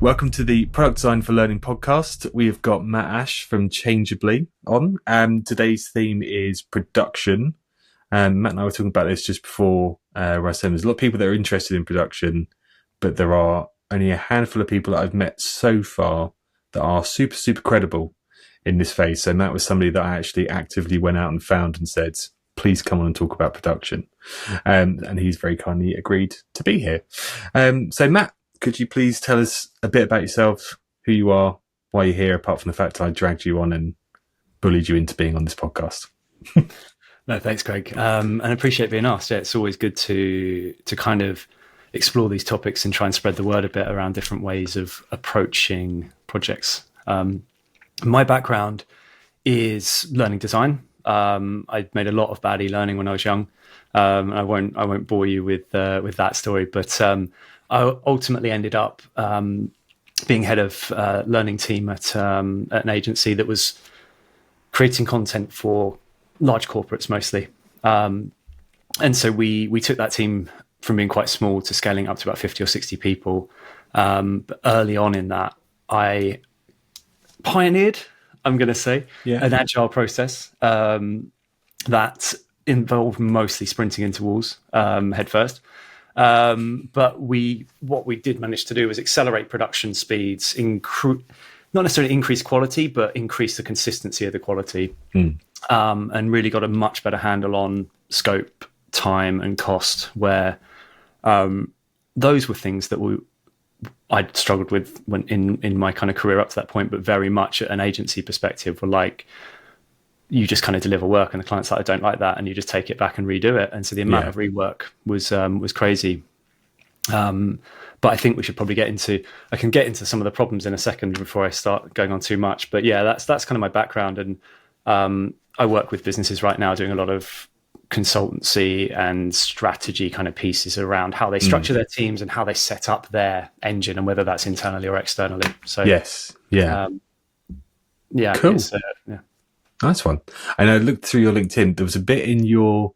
Welcome to the Product Design for Learning podcast. We have got Matt Ash from Changeably on, and today's theme is production. Matt and I were talking about this just before where I said there's a lot of people that are interested in production, but there are only a handful of people that I've met so far that are super, super credible in this phase. So Matt was somebody that I actually actively went out and found and said, please come on and talk about production. And he's very kindly agreed to be here. So Matt, could you please tell us a bit about yourself, who you are, why you're here, apart from the fact that I dragged you on and bullied you into being on this podcast? No, thanks, Craig. And I appreciate being asked. Yeah, it's always good to kind of explore these topics and try and spread the word a bit around different ways of approaching projects. My background is learning design. I made a lot of bad e-learning when I was young. I won't bore you with that story, but I ultimately ended up being head of learning team at an agency that was creating content for large corporates mostly. And so we took that team from being quite small to scaling up to about 50 or 60 people. But early on in that, I pioneered, I'm going to say, an agile process that involved mostly sprinting into walls head first. But what we did manage to do was accelerate production speeds, not necessarily increase quality, but increase the consistency of the quality, and really got a much better handle on scope, time, and cost, where those were things that I'd struggled with when in my kind of career up to that point, but very much at an agency perspective were like, you just kind of deliver work and the client's like, I don't like that. And you just take it back and redo it. And so the amount of rework was crazy. But I think we should probably I can get into some of the problems in a second before I start going on too much. But yeah, that's kind of my background. And I work with businesses right now doing a lot of consultancy and strategy kind of pieces around how they structure their teams and how they set up their engine and whether that's internally or externally. So yes. Yeah. Cool. Nice one. And I looked through your LinkedIn. There was a bit in so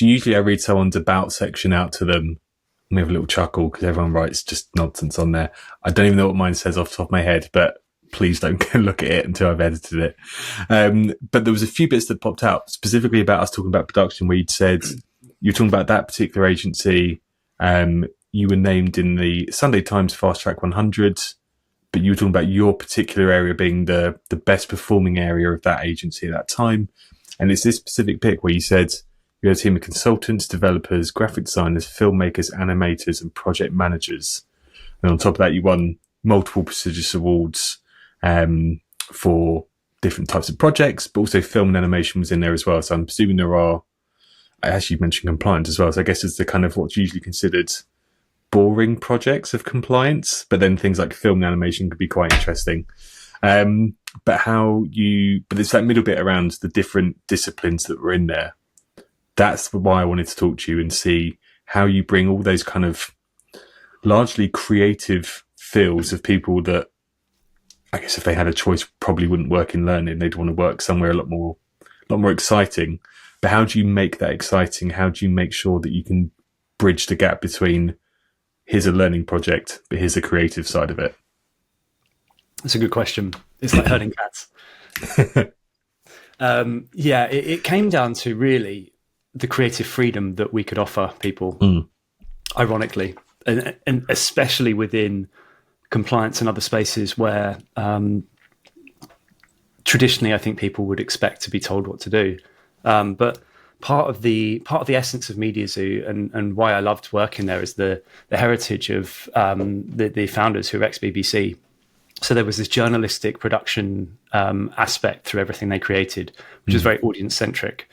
usually I read someone's about section out to them and we have a little chuckle because everyone writes just nonsense on there. I don't even know what mine says off the top of my head, but please don't go look at it until I've edited it. But there was a few bits that popped out specifically about us talking about production where you'd said, you were talking about that particular agency. You were named in the Sunday Times Fast Track 100. But you were talking about your particular area being the best performing area of that agency at that time. And it's this specific pick where you said you had a team of consultants, developers, graphic designers, filmmakers, animators, and project managers. And on top of that, you won multiple prestigious awards for different types of projects, but also film and animation was in there as well. So I'm assuming I actually mentioned compliance as well. So I guess it's the kind of what's usually considered boring projects of compliance, but then things like film and animation could be quite interesting. But it's that middle bit around the different disciplines that were in there. That's why I wanted to talk to you and see how you bring all those kind of largely creative fields of people that I guess if they had a choice probably wouldn't work in learning. They'd want to work somewhere a lot more exciting. But how do you make that exciting? How do you make sure that you can bridge the gap between here's a learning project, but here's the creative side of it? That's a good question. It's like herding cats. It came down to really the creative freedom that we could offer people, ironically, and especially within compliance and other spaces where traditionally I think people would expect to be told what to do. But part of the essence of MediaZoo and why I loved working there is the heritage of the founders who are ex-BBC. So there was this journalistic production aspect through everything they created, which was very audience-centric.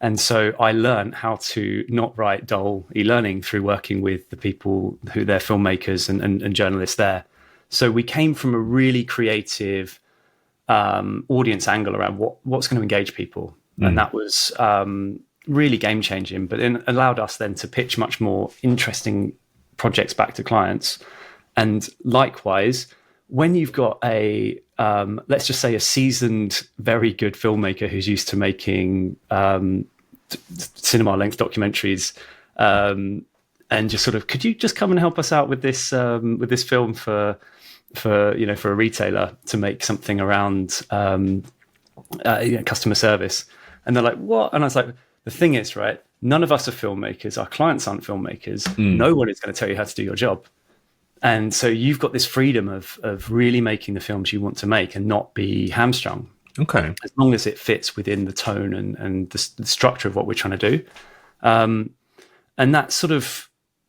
And so I learned how to not write dull e-learning through working with the people who they're filmmakers and journalists there. So we came from a really creative audience angle around what's going to engage people. And that was really game changing, but it allowed us then to pitch much more interesting projects back to clients. And likewise, when you've got let's just say a seasoned, very good filmmaker who's used to making cinema length documentaries, and just sort of, could you just come and help us out with this film for for a retailer to make something around customer service, and they're like, what? And I was like, the thing is, right, none of us are filmmakers, our clients aren't filmmakers, no one is going to tell you how to do your job. And so you've got this freedom of really making the films you want to make and not be hamstrung. Okay. As long as it fits within the tone and the structure of what we're trying to do. And that sort of,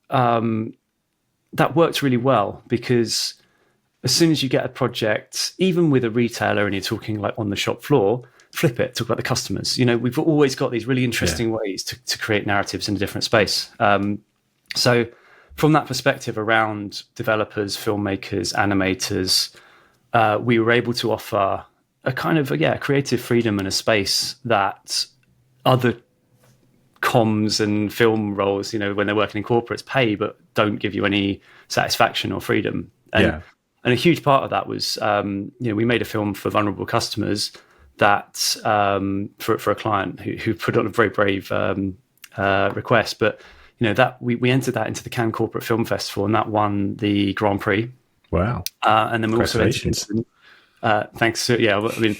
that worked really well, because as soon as you get a project, even with a retailer, and you're talking like on the shop floor, flip it, talk about the customers. We've always got these really interesting ways to create narratives in a different space. So from that perspective around developers, filmmakers, animators, we were able to offer a kind of creative freedom and a space that other comms and film roles, when they're working in corporates, pay but don't give you any satisfaction or freedom. And a huge part of that was, we made a film for vulnerable customers that for a client who put on a very brave request, but that we entered that into the Cannes Corporate Film Festival, and that won the Grand Prix. Wow! And then we also entered thanks. I mean,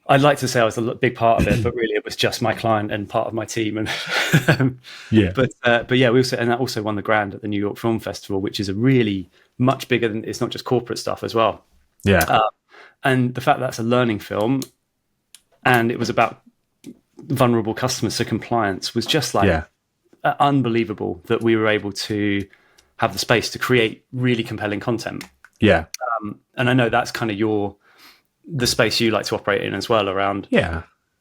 I'd like to say I was a big part of it, but really it was just my client and part of my team. And but we also won the Grand at the New York Film Festival, which is a really much bigger than, it's not just corporate stuff as well. Yeah. And the fact that that's a learning film, and it was about vulnerable customers, so compliance was just like unbelievable that we were able to have the space to create really compelling content. Yeah. And I know that's kind of the space you like to operate in as well, around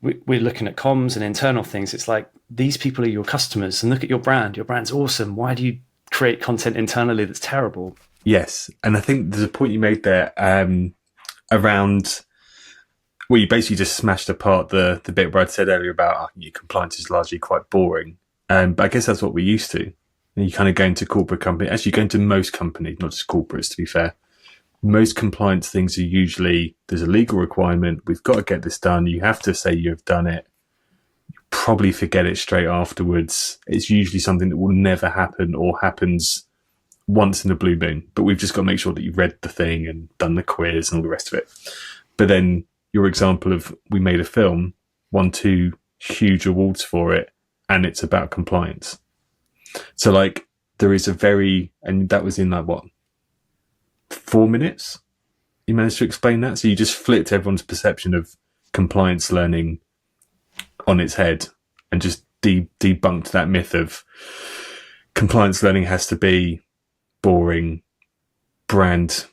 we're looking at comms and internal things. It's like, these people are your customers, and look at your brand's awesome. Why do you create content internally that's terrible? Yes. And I think there's a point you made there around, well, you basically just smashed apart the bit where I'd said earlier about compliance is largely quite boring. But I guess that's what we're used to. And you kind of go into corporate company, actually go into most companies, not just corporates, to be fair. Most compliance things are usually, there's a legal requirement, we've got to get this done, you have to say you've done it. You probably forget it straight afterwards. It's usually something that will never happen, or happens once in a blue moon. But we've just got to make sure that you've read the thing and done the quiz and all the rest of it. But then your example of, we made a film, won 2 huge awards for it, and it's about compliance. So like, there is and that was in like, what, 4 minutes? You managed to explain that? So you just flipped everyone's perception of compliance learning on its head, and just debunked that myth of compliance learning has to be boring, brand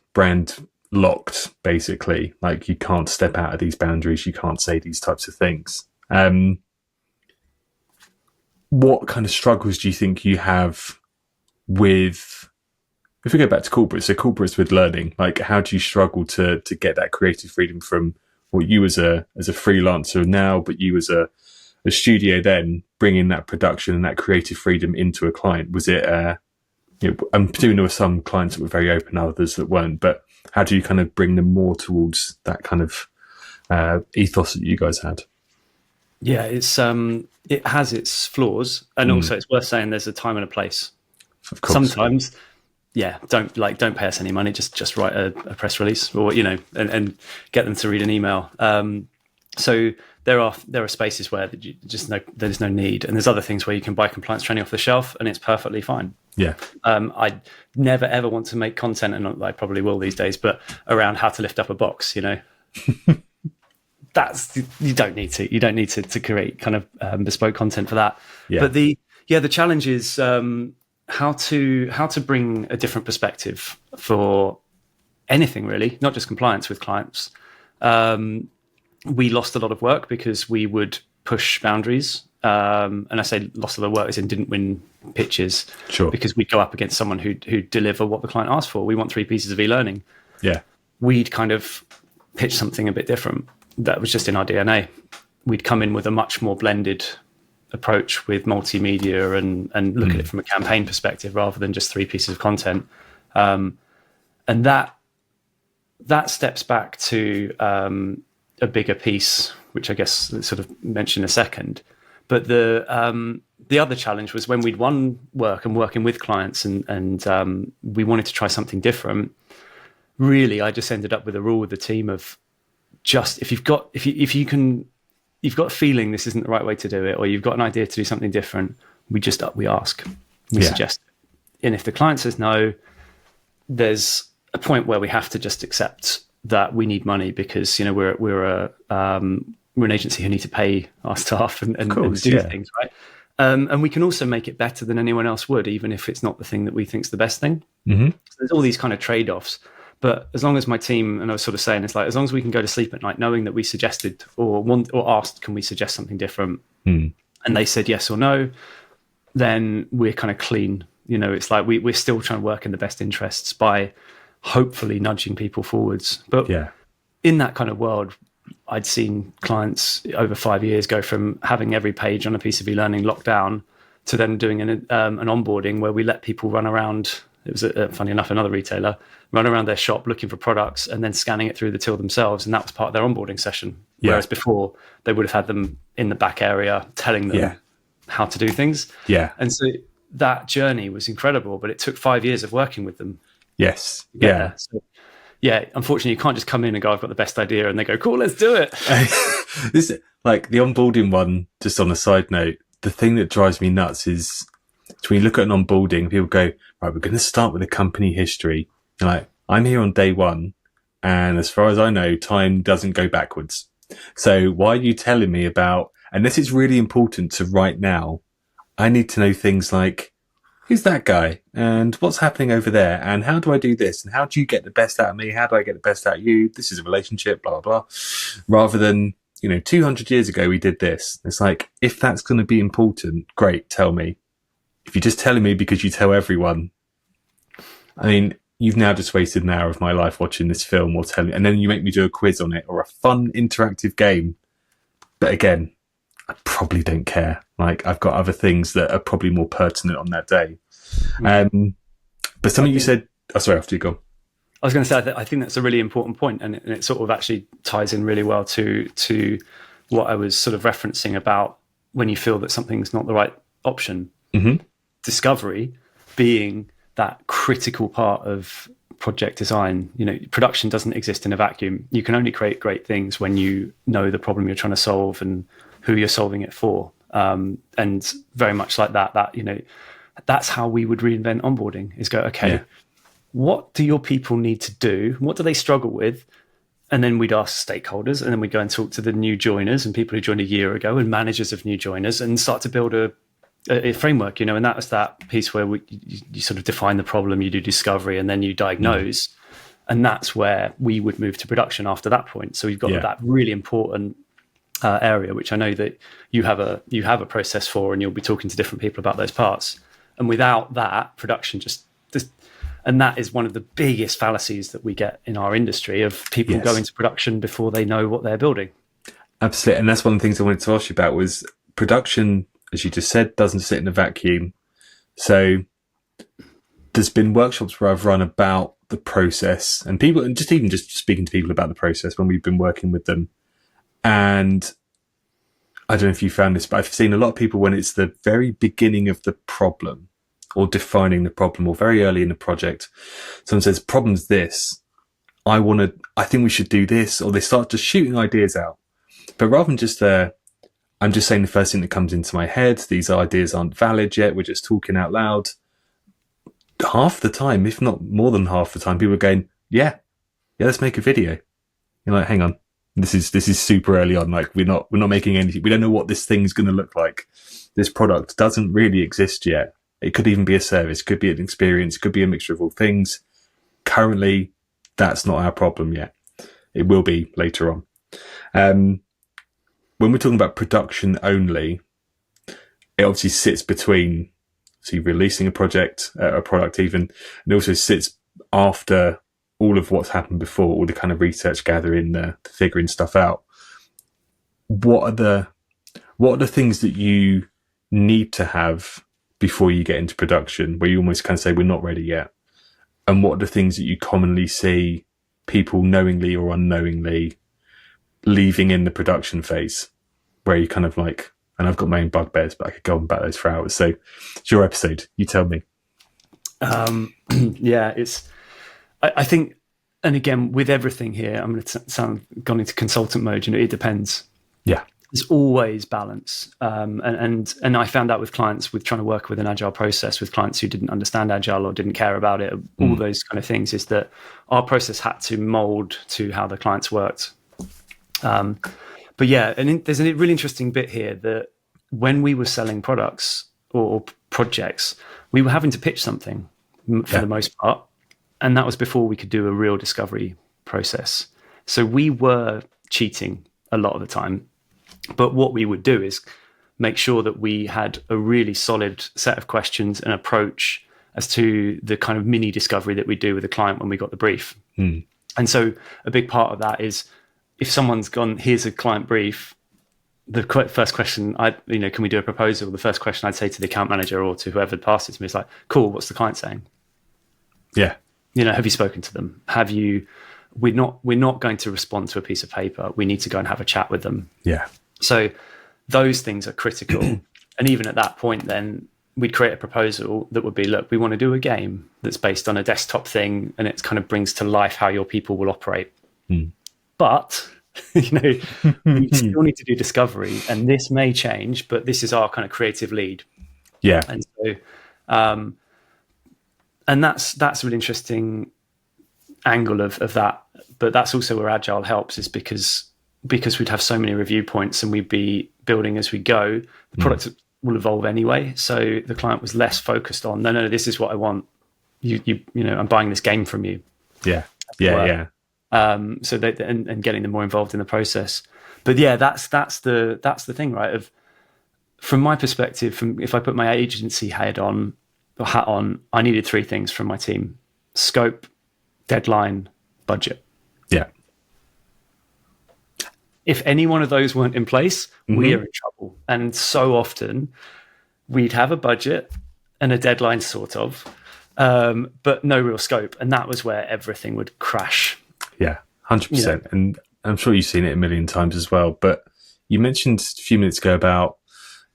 locked, basically. Like, you can't step out of these boundaries, you can't say these types of things. What kind of struggles do you think you have with, if we go back to corporates, so corporates with learning, like, how do you struggle to get that creative freedom from what you as a freelancer now, but you as a studio then, bringing that production and that creative freedom into a client? Was it, I'm assuming there were some clients that were very open, others that weren't, but how do you kind of bring them more towards that kind of ethos that you guys had? Yeah, it has its flaws, and also it's worth saying there's a time and a place. Of course. Sometimes, don't pay us any money. Just write a press release, or and get them to read an email. So there are spaces where there's no need, and there's other things where you can buy compliance training off the shelf, and it's perfectly fine. Yeah. I never ever want to make content, and I probably will these days, but around how to lift up a box. You don't need to create kind of bespoke content for that. Yeah. But the challenge is how to bring a different perspective for anything, really, not just compliance with clients. We lost a lot of work because we would push boundaries. And I say lost a lot of work as in didn't win pitches. Sure. Because we'd go up against someone who'd deliver what the client asked for. We want 3 pieces of e-learning. Yeah. We'd kind of pitch something a bit different. That was just in our DNA. We'd come in with a much more blended approach with multimedia and look at it from a campaign perspective rather than just 3 pieces of content. And that steps back to a bigger piece, which I guess I'll sort of mention in a second. But the other challenge was when we'd won work and working with clients and we wanted to try something different. really, I just ended up with a rule with the team of just, if you've got a feeling this isn't the right way to do it, or you've got an idea to do something different, we ask, we suggest. And if the client says no, there's a point where we have to just accept that we need money, because we're an agency who need to pay our staff and do things, right? And we can also make it better than anyone else would, even if it's not the thing that we think is the best thing. Mm-hmm. So there's all these kind of trade-offs. But as long as my team, and I was sort of saying, it's like, as long as we can go to sleep at night knowing that we suggested or asked, can we suggest something different? And they said yes or no, then we're kind of clean. It's like we're still trying to work in the best interests by hopefully nudging people forwards. But in that kind of world, I'd seen clients over 5 years go from having every page on a piece of e-learning locked down to then doing an onboarding where we let people run around. It was, funny enough, another retailer, run around their shop looking for products and then scanning it through the till themselves. And that was part of their onboarding session. Whereas before, they would have had them in the back area telling them how to do things. Yeah. And so that journey was incredible, but it took 5 years of working with them. Yes. Yeah. So, unfortunately, you can't just come in and go, I've got the best idea. And they go, cool, let's do it. This, like the onboarding one, just on a side note, the thing that drives me nuts is when you look at an onboarding, people go, right, we're going to start with a company history. You're like, I'm here on day one. And as far as I know, time doesn't go backwards. So why are you telling me about, unless it's really important to right now, I need to know things like, who's that guy? And what's happening over there? And how do I do this? And how do you get the best out of me? How do I get the best out of you? This is a relationship, blah, blah, blah. Rather than, 200 years ago, we did this. It's like, if that's going to be important, great, tell me. If you're just telling me because you tell everyone, I mean, you've now just wasted an hour of my life watching this film or telling, and then you make me do a quiz on it or a fun interactive game. But again, I probably don't care. Like, I've got other things that are probably more pertinent on that day. But something you said, sorry, after you go. I was going to say, I think that's a really important point, and it sort of actually ties in really well to what I was sort of referencing about when you feel that something's not the right option. Mm-hmm. Discovery being that critical part of project design. Production doesn't exist in a vacuum. You can only create great things when you know the problem you're trying to solve and who you're solving it for. And very much like that, that's how we would reinvent onboarding, is go, okay, what do your people need to do? What do they struggle with? And then we'd ask stakeholders, and then we'd go and talk to the new joiners and people who joined a year ago and managers of new joiners and start to build a framework, and that was that piece where you sort of define the problem, you do discovery, and then you diagnose. And that's where we would move to production after that point. So we've got that really important area, which I know that you have a process for, and you'll be talking to different people about those parts. And without that, production just and that is one of the biggest fallacies that we get in our industry, of people going to production before they know what they're building. Absolutely. And that's one of the things I wanted to ask you about was production, as you just said, doesn't sit in a vacuum. So there's been workshops where I've run about the process, and people, and just speaking to people about the process when we've been working with them. And I don't know if you found this, but I've seen a lot of people when it's the very beginning of the problem or defining the problem or very early in the project, someone says, problem's this, I think we should do this, or they start just shooting ideas out. But rather than just I'm just saying the first thing that comes into my head, these ideas aren't valid yet, we're just talking out loud. Half the time, if not more than half the time, people are going, yeah, let's make a video. You're like, hang on, this is super early on. Like, we're not making anything. We don't know what this thing's going to look like. This product doesn't really exist yet. It could even be a service, could be an experience, could be a mixture of all things. Currently, that's not our problem yet. It will be later on. When we're talking about production only, it obviously sits between, so you're releasing a product even, and also sits after all of what's happened before, all the kind of research gathering, the figuring stuff out. What are the things that you need to have before you get into production, where you almost kind of say, we're not ready yet? And what are the things that you commonly see people knowingly or unknowingly leaving in the production phase, where you kind of like, and I've got my own bugbears, but I could go on about those for hours. So it's your episode. You tell me. I think And again, with everything here, I'm going to sound gone into consultant mode. It depends. Yeah. There's always balance. And I found out with clients, with trying to work with an agile process, with clients who didn't understand agile or didn't care about it, all those kind of things, is that our process had to mold to how the clients worked. But yeah, and there's a really interesting bit here that when we were selling products or projects, we were having to pitch something for the most part. And that was before we could do a real discovery process. So we were cheating a lot of the time. But what we would do is make sure that we had a really solid set of questions and approach as to the kind of mini discovery that we do with the client when we got the brief. And so a big part of that is, if someone's gone, here's a client brief, the first question, can we do a proposal? The first question I'd say to the account manager or to whoever passes me is like, cool, what's the client saying? Yeah. Have you spoken to them? We're not going to respond to a piece of paper. We need to go and have a chat with them. Yeah. So those things are critical. And even at that point, then we'd create a proposal that would be, look, we want to do a game that's based on a desktop thing, and it kind of brings to life how your people will operate. But, we still need to do discovery, and this may change, but this is our kind of creative lead. Yeah. And so, and that's a really interesting angle of that. But that's also where Agile helps, is because we'd have so many review points and we'd be building as we go, the product will evolve anyway. So the client was less focused on, no, this is what I want. I'm buying this game from you. Yeah. Yeah. So that, and getting them more involved in the process. But yeah, that's the thing, right? From my perspective, if I put my agency hat on, I needed three things from my team: scope, deadline, budget. Yeah. If any one of those weren't in place, we are in trouble. And so often we'd have a budget and a deadline sort of, but no real scope. And that was where everything would crash. Yeah, 100%. And I'm sure you've seen it a million times as well. But you mentioned a few minutes ago about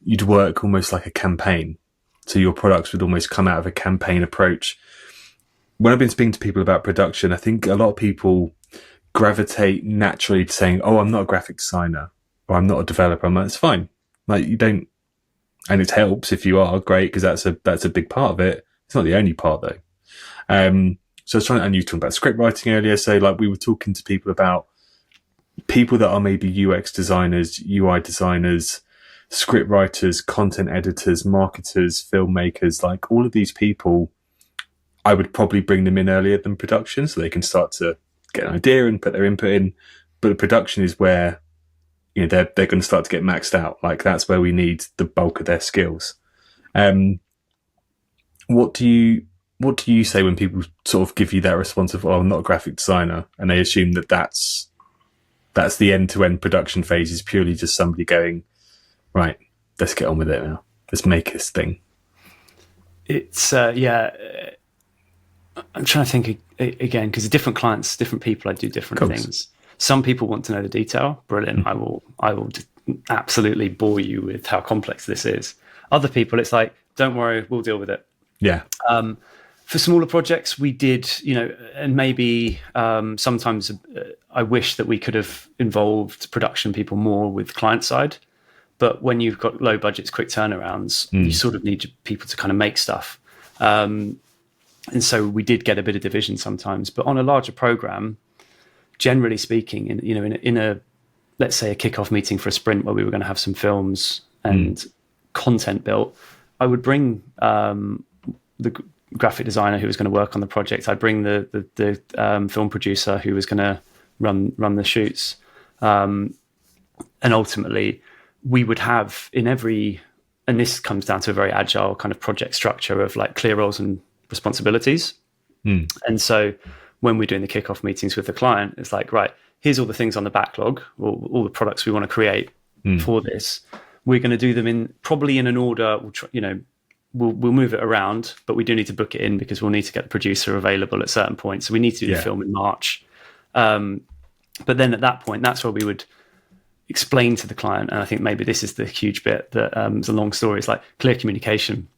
you'd work almost like a campaign. So your products would almost come out of a campaign approach. When I've been speaking to people about production, I think a lot of people gravitate naturally to saying, oh, I'm not a graphic designer or I'm not a developer. I'm like, it's fine. Like, you don't, and it helps if you are, great, because that's a big part of it. It's not the only part though. So I was trying, and you were talking about script writing earlier. So like we were talking to people about people that are maybe UX designers, UI designers, script writers, content editors, marketers, filmmakers, like all of these people, I would probably bring them in earlier than production so they can start to get an idea and put their input in. But the production is where, they're going to start to get maxed out. Like that's where we need the bulk of their skills. What do you say when people sort of give you that response of, oh, I'm not a graphic designer, and they assume that that's the end-to-end production phase is purely just somebody going, right, let's get on with it now. Let's make this thing. It's, I'm trying to think again, because different clients, different people, I do different things. Some people want to know the detail. Brilliant. I will absolutely bore you with how complex this is. Other people, it's like, don't worry, we'll deal with it. Yeah. For smaller projects, we did, and maybe sometimes I wish that we could have involved production people more with client side. But when you've got low budgets, quick turnarounds, you sort of need people to kind of make stuff. And so we did get a bit of division sometimes. But on a larger program, generally speaking, in a let's say a kickoff meeting for a sprint where we were going to have some films and content built, I would bring the graphic designer who was going to work on the project. I'd bring the film producer who was going to run the shoots. And ultimately, we would have in every, and this comes down to a very agile kind of project structure of like clear roles and responsibilities. And so when we're doing the kickoff meetings with the client, it's like, right, here's all the things on the backlog, or all the products we want to create for this. We're going to do them probably in an order. We'll move it around, but we do need to book it in because we'll need to get the producer available at certain points. So we need to do the film in March. But then at that point, that's where we would explain to the client. And I think maybe this is the huge bit that it's a long story. It's like clear communication.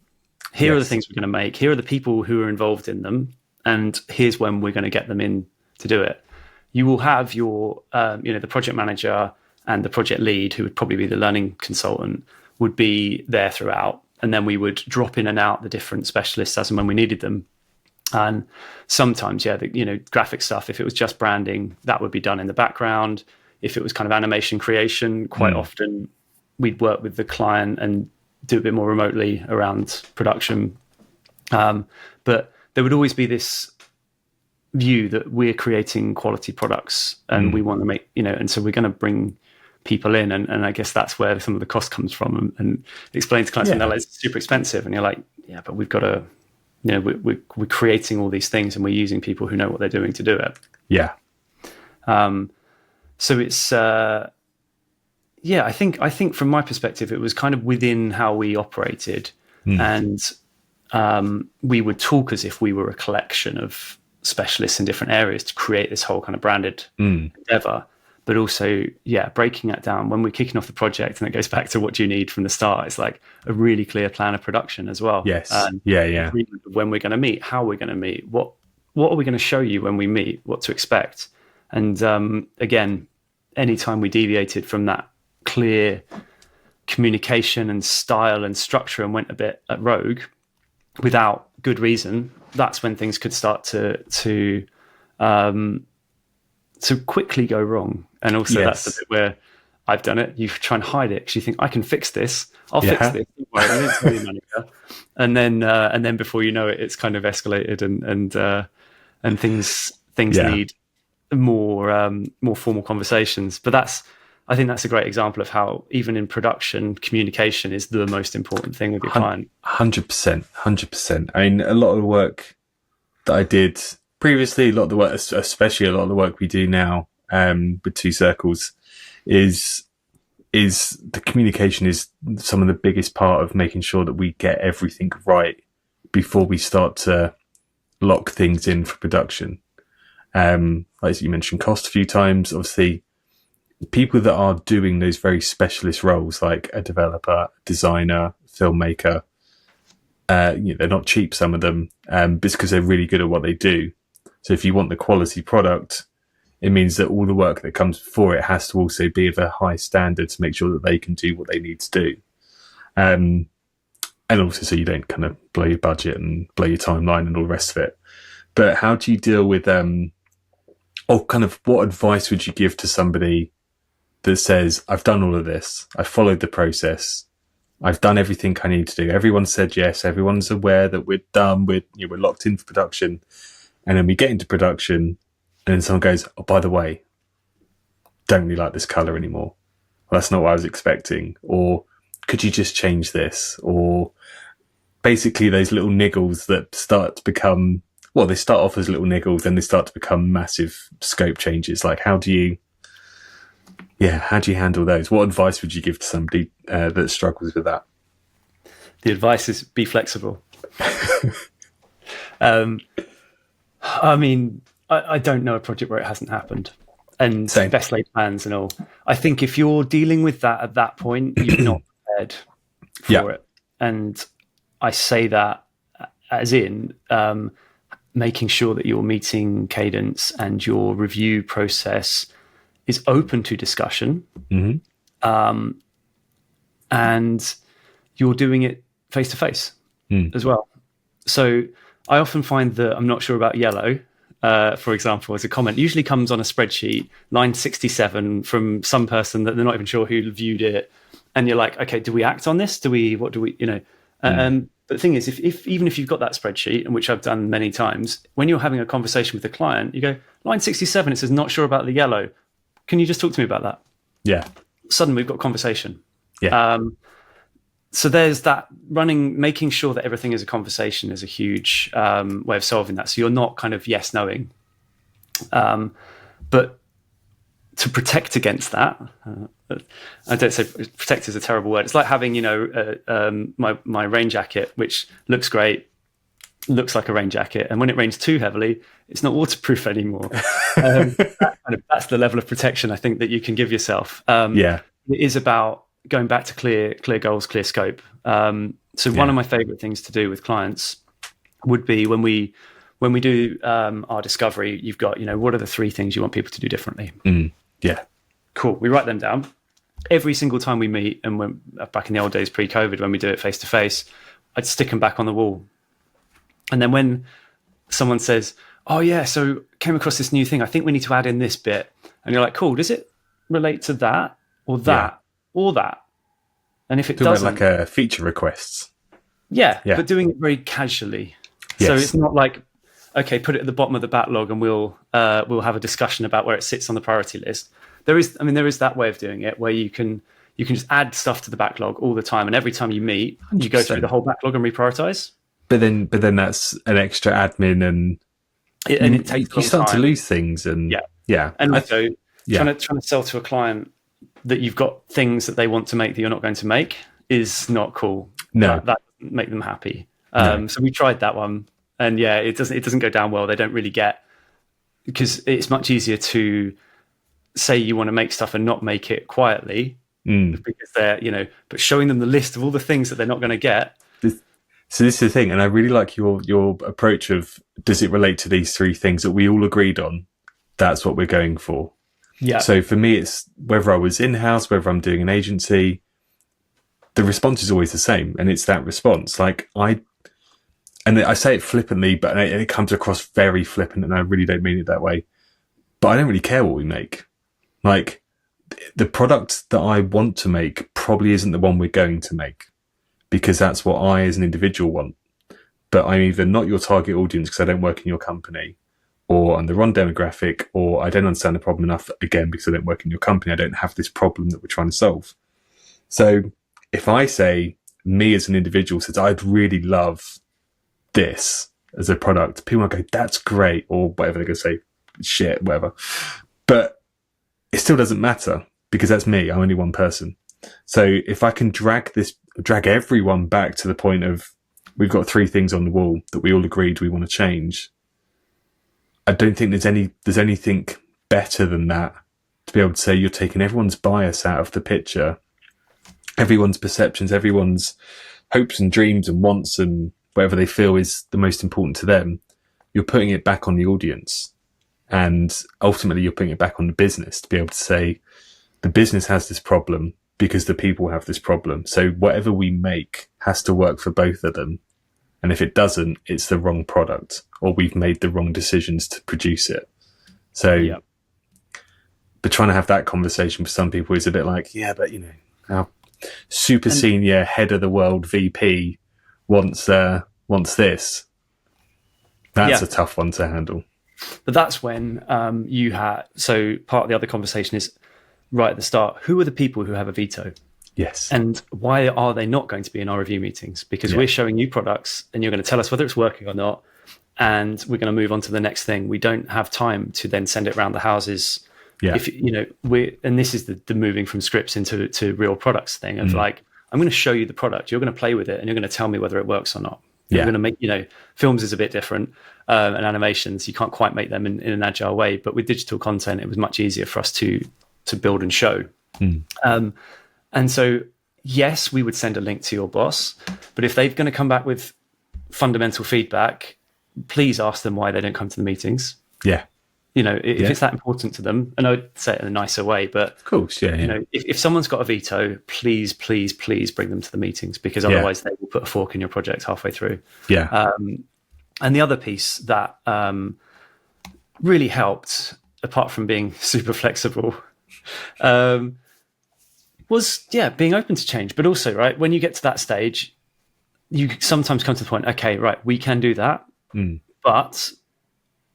Here are the things we're going to make. Here are the people who are involved in them. And here's when we're going to get them in to do it. You will have your, the project manager and the project lead, who would probably be the learning consultant, would be there throughout. And then we would drop in and out the different specialists as and when we needed them. And sometimes, graphic stuff, if it was just branding, that would be done in the background. If it was kind of animation creation, quite often we'd work with the client and do a bit more remotely around production. But there would always be this view that we're creating quality products and we want to make, and so we're going to bring people in. And I guess that's where some of the cost comes from, and explain to clients, it's super expensive. And you're like, yeah, but we've got to, we're creating all these things and we're using people who know what they're doing to do it. Yeah. So it's, I think from my perspective, it was kind of within how we operated, and we would talk as if we were a collection of specialists in different areas to create this whole kind of branded endeavor. But also, breaking that down when we're kicking off the project, and it goes back to what do you need from the start. It's like a really clear plan of production as well. Yes. When we're going to meet, how we're going to meet, what are we going to show you when we meet, what to expect. And again, anytime we deviated from that clear communication and style and structure and went a bit at rogue without good reason, that's when things could start to quickly go wrong. And also that's the bit where I've done it. You try and hide it because you think, I can fix this. I'll fix this. I didn't tell you, manager. And then before you know it, it's kind of escalated and things need more formal conversations. But I think that's a great example of how even in production, communication is the most important thing with your client. 100%. I mean, a lot of the work that I did previously, especially a lot of the work we do now with Two Circles, is the communication is some of the biggest part of making sure that we get everything right before we start to lock things in for production. Like you mentioned, cost a few times. Obviously, people that are doing those very specialist roles, like a developer, designer, filmmaker, they're not cheap, some of them, because they're really good at what they do. So if you want the quality product, it means that all the work that comes before it has to also be of a high standard to make sure that they can do what they need to do. And also so you don't kind of blow your budget and blow your timeline and all the rest of it. But how do you deal with, or kind of what advice would you give to somebody that says, I've done all of this, I've followed the process, I've done everything I need to do, everyone said yes, everyone's aware that we're done, we're locked in for production, and then we get into production and then someone goes, oh, by the way, don't really like this color anymore, well, that's not what I was expecting, or could you just change this? Or basically those little niggles that start to become, well, they start off as little niggles, then they start to become massive scope changes. Like, how do you handle those? What advice would you give to somebody that struggles with that? The advice is be flexible. I mean, I don't know a project where it hasn't happened, and Same. Best laid plans and all. I think if you're dealing with that at that point, you're not prepared for it. And I say that as in making sure that your meeting cadence and your review process is open to discussion, and you're doing it face to face as well. So I often find that I'm not sure about yellow, for example, as a comment, usually comes on a spreadsheet, line 67 from some person that they're not even sure who viewed it. And you're like, okay, do we act on this? But the thing is, if even if you've got that spreadsheet, and which I've done many times, when you're having a conversation with the client, you go, line 67, it says not sure about the yellow. Can you just talk to me about that? Yeah. Suddenly we've got conversation. Yeah. So there's that making sure that everything is a conversation is a huge way of solving that. So you're not kind of yes knowing. But to protect against that, I don't say protect is a terrible word. It's like having, my rain jacket, which looks great, looks like a rain jacket. And when it rains too heavily, it's not waterproof anymore. That's the level of protection I think that you can give yourself. It is about going back to clear goals, clear scope. One of my favorite things to do with clients would be when we when we do our discovery, you've got, what are the 3 things you want people to do differently? Yeah. Cool. We write them down. Every single time we meet, and when back in the old days pre-COVID, when we do it face to face, I'd stick them back on the wall. And then when someone says, "Oh yeah, so came across this new thing, I think we need to add in this bit," and you're like, "Cool, does it relate to that or that or that?" And if it doesn't, like a feature requests. Yeah, but doing it very casually. Yes. So it's not like, okay, put it at the bottom of the backlog and we'll have a discussion about where it sits on the priority list. There is that way of doing it where you can just add stuff to the backlog all the time, and every time you meet, 100%. You go through the whole backlog and reprioritize. But then that's an extra admin, and it takes you start to lose things, and and also trying to sell to a client that you've got things that they want to make that you're not going to make is not cool. No, that doesn't make them happy. So we tried that one, and it doesn't go down well. They don't really get, because it's much easier to say you want to make stuff and not make it quietly, because they're but showing them the list of all the things that they're not going to get. So this is the thing, and I really like your approach of, does it relate to these 3 things that we all agreed on? That's what we're going for. Yeah. So for me, it's whether I was in-house, whether I'm doing an agency, the response is always the same, and it's that response. Like I say it flippantly, but it comes across very flippant, and I really don't mean it that way. But I don't really care what we make. Like the product that I want to make probably isn't the one we're going to make, because that's what I as an individual want. But I'm either not your target audience because I don't work in your company, or I'm the wrong demographic, or I don't understand the problem enough, again, because I don't work in your company. I don't have this problem that we're trying to solve. So if I say, me as an individual says, I'd really love this as a product, people might go, that's great, or whatever they're going to say, shit, whatever. But it still doesn't matter, because that's me. I'm only one person. So if I can drag everyone back to the point of, we've got 3 things on the wall that we all agreed we want to change, I don't think there's anything better than that, to be able to say you're taking everyone's bias out of the picture, everyone's perceptions, everyone's hopes and dreams and wants and whatever they feel is the most important to them. You're putting it back on the audience, and ultimately you're putting it back on the business, to be able to say the business has this problem because the people have this problem. So whatever we make has to work for both of them. And if it doesn't, it's the wrong product, or we've made the wrong decisions to produce it. So, but trying to have that conversation with some people is a bit like, but our super senior head of the world VP wants this. That's a tough one to handle. But that's when so part of the other conversation is right at the start, who are the people who have a veto? Yes. And why are they not going to be in our review meetings? Because we're showing you products and you're going to tell us whether it's working or not, and we're going to move on to the next thing. We don't have time to then send it around the houses. Yeah. If and this is the moving from scripts into real products thing of like, I'm going to show you the product, you're going to play with it, and you're going to tell me whether it works or not. You're going to make, films is a bit different, and animations, you can't quite make them in an agile way, but with digital content, it was much easier for us to build and show. And so, yes, we would send a link to your boss, but if they're going to come back with fundamental feedback, please ask them why they don't come to the meetings. Yeah. If it's that important to them, and I'd say it in a nicer way, but of course, if someone's got a veto, please bring them to the meetings, because otherwise they will put a fork in your project halfway through. Yeah. And the other piece that really helped, apart from being super flexible, was being open to change. But also, right, when you get to that stage, you sometimes come to the point, okay, right, we can do that, but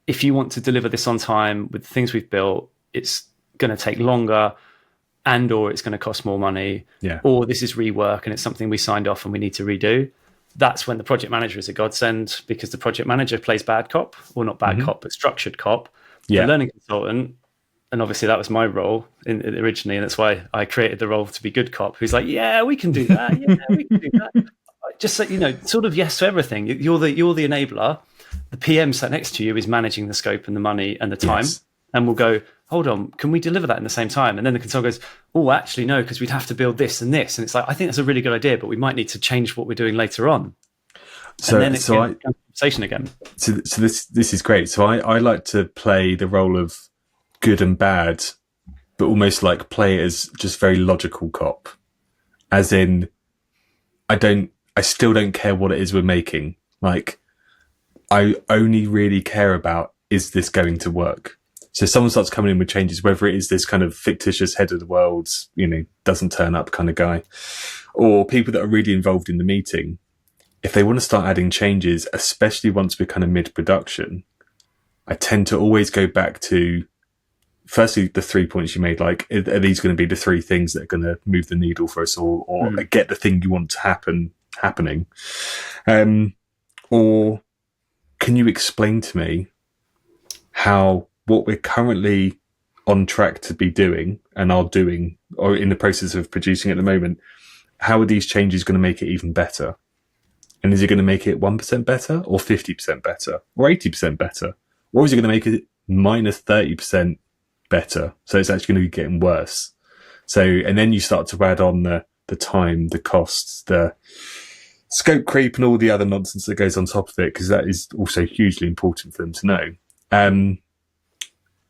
if you want to deliver this on time with the things we've built, it's going to take longer, and or it's going to cost more money, or this is rework and it's something we signed off and we need to redo. That's when the project manager is a godsend, because the project manager plays bad cop, or not bad cop, but structured cop. The learning consultant, and obviously that was my role originally, and that's why I created the role to be good cop, who's like, we can do that. We can do that. Just so, sort of yes to everything. You're the enabler. The PM sat next to you is managing the scope and the money and the time, and we'll go, hold on, can we deliver that in the same time? And then the consultant goes, oh, actually, no, because we'd have to build this and this. And it's like, I think that's a really good idea, but we might need to change what we're doing later on. And then it becomes conversation again. So this is great. So I like to play the role of good and bad, but almost like play it as just very logical cop. As in, I still don't care what it is we're making. Like, I only really care about, is this going to work? So someone starts coming in with changes, whether it is this kind of fictitious head of the world, doesn't turn up kind of guy, or people that are really involved in the meeting. If they want to start adding changes, especially once we're kind of mid-production, I tend to always go back to, firstly, the 3 points you made, like, are these going to be the 3 things that are going to move the needle for us, or get the thing you want to happening? Or can you explain to me how what we're currently on track to be doing and are doing, or in the process of producing at the moment, how are these changes going to make it even better? And is it going to make it 1% better, or 50% better, or 80% better? Or is it going to make it minus 30% better? So it's actually going to be getting worse. So, and then you start to add on the time, the costs, the scope creep, and all the other nonsense that goes on top of it, because that is also hugely important for them to know.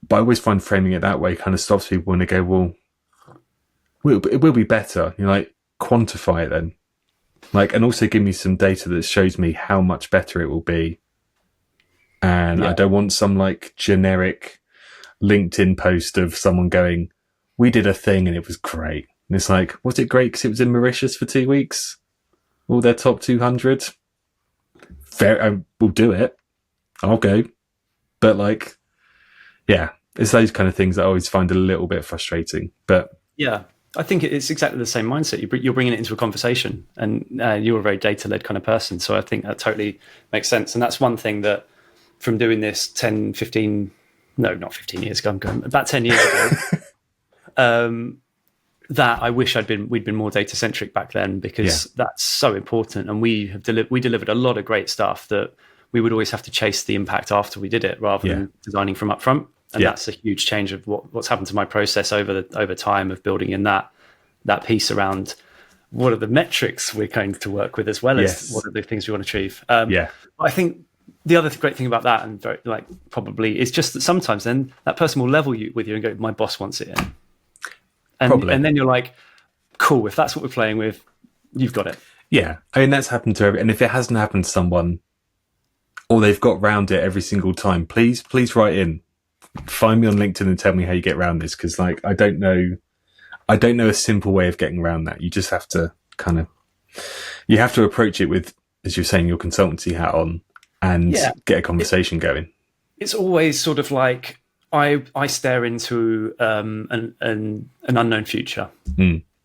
But I always find framing it that way kind of stops people when they go, well, it will be better. Like, quantify it then. Like, and also give me some data that shows me how much better it will be. And I don't want some like generic LinkedIn post of someone going, we did a thing and it was great. And it's like, was it great because it was in Mauritius for 2 weeks? All their top 200? Fair, we'll do it. I'll go. But like, yeah, it's those kind of things that I always find a little bit frustrating. But yeah, I think it's exactly the same mindset. You're bringing it into a conversation, and you're a very data-led kind of person. So I think that totally makes sense. And that's one thing that, from doing this 10, 15, no, not 15 years ago, I'm going about 10 years ago, that I wish we'd been more data-centric back then, because that's so important. And we delivered a lot of great stuff that we would always have to chase the impact after we did it, rather than designing from up front. And that's a huge change of what's happened to my process over time of building in that piece around what are the metrics we're going to work with, as well as what are the things we want to achieve. I think the other great thing about that, and very, like, probably, is just that sometimes then that person will level with you and go, my boss wants it in. And then you're like, cool, if that's what we're playing with, you've got it. Yeah. I mean, that's happened to and if it hasn't happened to someone, or they've got round it every single time, please write in. Find me on LinkedIn and tell me how you get around this, because like I don't know a simple way of getting around that. You just have to you have to approach it with, as you're saying, your consultancy hat on, and get a conversation going. It's always sort of like I stare into an unknown future,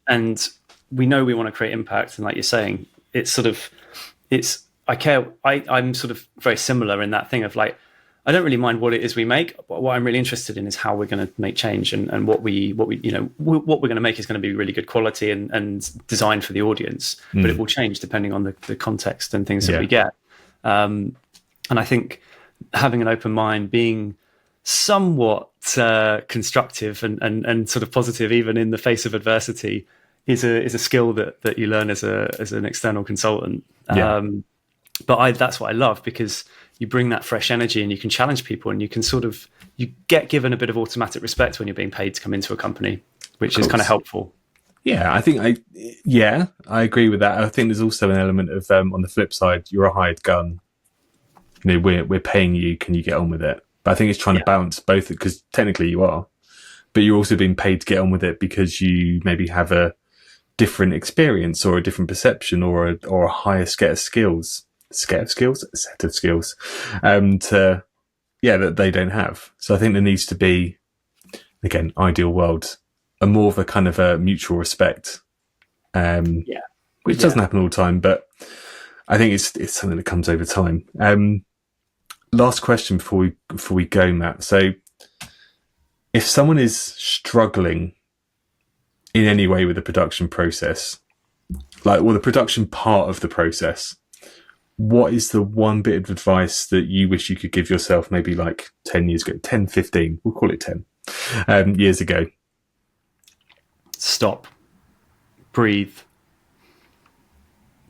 and we know we want to create impact. And like you're saying, I'm sort of very similar in that thing of like, I don't really mind what it is we make, but what I'm really interested in is how we're going to make change, and what we're going to make is going to be really good quality and designed for the audience. But it will change depending on the context and things that we get. And I think having an open mind, being somewhat constructive and sort of positive, even in the face of adversity, is a skill that you learn as an external consultant. But that's what I love, because you bring that fresh energy and you can challenge people, and you get given a bit of automatic respect when you're being paid to come into a company, which is kind of helpful. Yeah, I think I agree with that. I think there's also an element of on the flip side, you're a hired gun. We're paying you. Can you get on with it? But I think it's trying to balance both, because technically you are, but you're also being paid to get on with it because you maybe have a different experience or a different perception or a higher set of skills. That they don't have. So I think there needs to be, again, ideal world, a more of a kind of a mutual respect, which doesn't happen all the time, but I think it's something that comes over time. Last question before we go, Matt. So if someone is struggling in any way with the production process, or the production part of the process, what is the one bit of advice that you wish you could give yourself maybe like 10 years ago, 10, 15, we'll call it 10 years ago? Stop, breathe,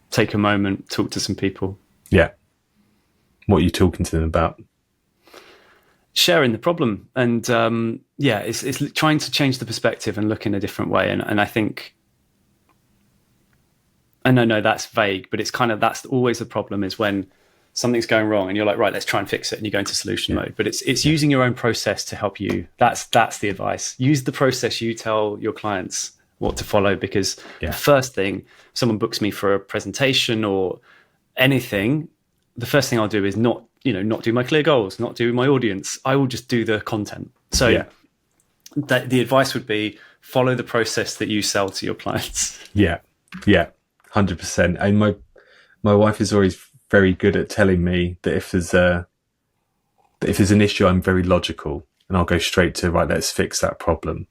take a moment, talk to some people. Yeah. What are you talking to them about? Sharing the problem, and it's trying to change the perspective and look in a different way. And I think, I know that's vague, but it's kind of, that's always the problem, is when something's going wrong and you're like, right, let's try and fix it, and you go into solution mode. But it's using your own process to help you. That's the advice. Use the process you tell your clients what to follow, because the first thing, someone books me for a presentation or anything, the first thing I'll do is not do my clear goals, not do my audience. I will just do the content. So the advice would be, follow the process that you sell to your clients. Yeah, 100%. And my wife is always very good at telling me that if there's an issue, I'm very logical, and I'll go straight to, right, let's fix that problem.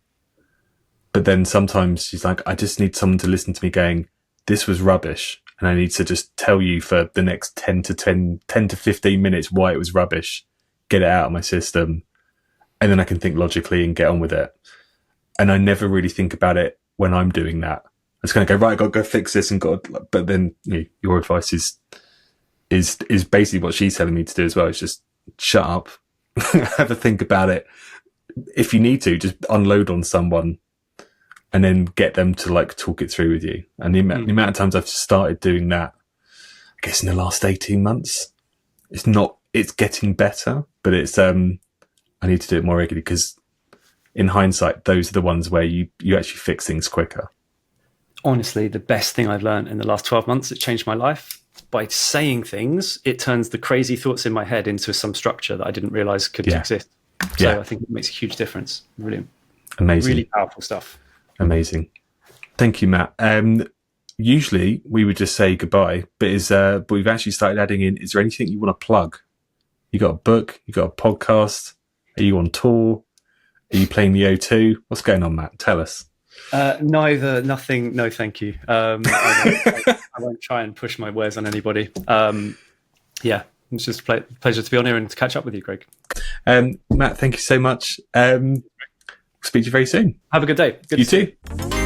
But then sometimes she's like, I just need someone to listen to me going, this was rubbish, and I need to just tell you for the next 10 to 15 minutes why it was rubbish, get it out of my system, and then I can think logically and get on with it. And I never really think about it when I'm doing that. I just kind of go, right, I got to go fix this, but then your advice is basically what she's telling me to do as well. It's just shut up, have a think about it. If you need to, just unload on someone, and then get them to like talk it through with you. And the amount of times I've started doing that, I guess in the last 18 months, it's getting better, but I need to do it more regularly, because in hindsight, those are the ones where you actually fix things quicker. Honestly, the best thing I've learned in the last 12 months that changed my life, by saying things, it turns the crazy thoughts in my head into some structure that I didn't realize could exist. So I think it makes a huge difference. Brilliant. Amazing. Really powerful stuff. Amazing. Thank you, Matt. Usually we would just say goodbye, but we've actually started adding in, is there anything you want to plug? You got a book? You got a podcast? Are you on tour? Are you playing the O2? What's going on, Matt? Tell us. Neither, nothing. No, thank you. I won't try and push my wares on anybody. It's just a pleasure to be on here and to catch up with you, Greg. Matt, thank you so much. Speak to you very soon. Have a good day. Good you too.